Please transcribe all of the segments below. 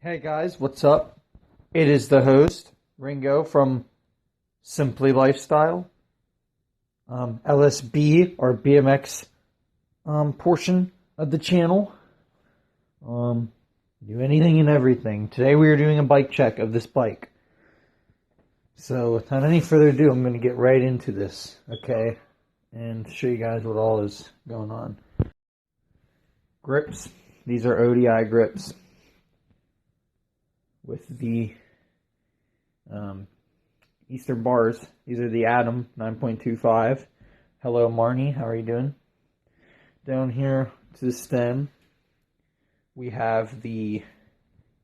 Hey guys, what's up? It is the host, Ringo from Simply Lifestyle, LSB or BMX portion of the channel. Do anything and everything. Today we are doing a bike check of this bike. So without any further ado, I'm going to get right into this, okay? And show you guys what all is going on. Grips. These are ODI grips with the Eastern bars. These are the Atom 9.25. Hello Marnie, how are you doing? Down here to the stem, we have the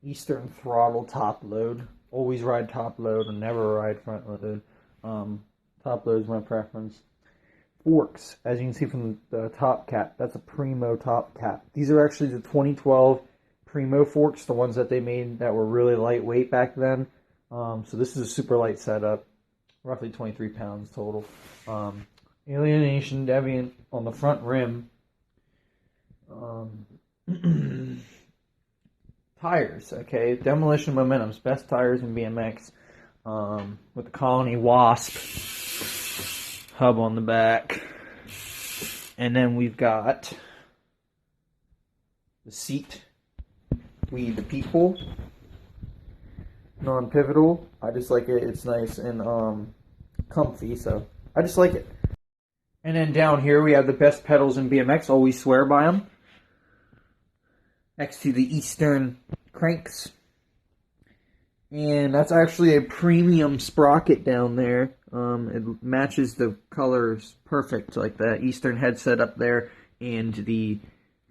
Eastern throttle top load. Always ride top load and never ride front load. Top load is my preference. Forks, as you can see from the top cap, that's a Primo top cap. These are actually the 2012 Primo forks, the ones that they made that were really lightweight back then. So this is a super light setup, roughly 23 pounds total. Alienation Deviant on the front rim. Tires, okay, Demolition Momentum's best tires in BMX, with the Colony Wasp hub on the back. And then we've got the seat. We the People, non-pivotal. I just like it. It's nice and comfy, so I just like it. And then down here we have the best pedals in BMX. Always swear by them. Next to the Eastern cranks, and that's actually a premium sprocket down there. It matches the colors perfect, like the Eastern headset up there and the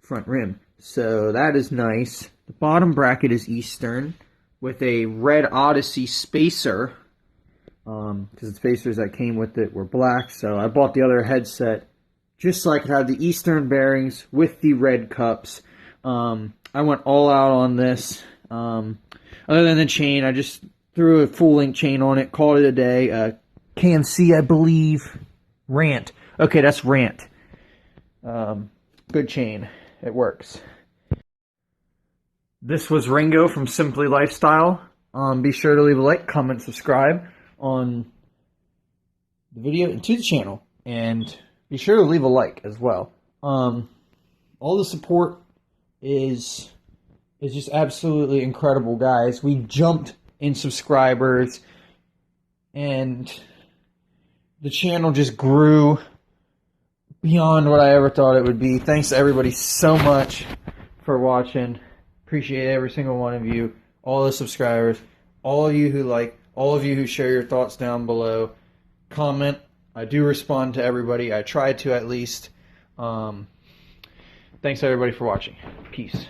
front rim. So that is nice. The bottom bracket is Eastern with a red Odyssey spacer, because the spacers that came with it were black. So I bought the other headset just so I could have the Eastern bearings with the red cups. I went all out on this. Other than the chain, I just threw a full link chain on it, called it a day. KNC, I believe. Rant. Okay, that's Rant. Good chain. It works. This was Ringo from Simply Lifestyle. Be sure to leave a like, comment, subscribe on the video and to the channel. And be sure to leave a like as well. All the support is just absolutely incredible, guys. We jumped in subscribers, and the channel just grew beyond what I ever thought it would be. Thanks to everybody so much for watching. Appreciate every single one of you, all the subscribers, all of you who like, all of you who share your thoughts down below. Comment. I do respond to everybody. I try to, at least. Thanks everybody for watching. Peace.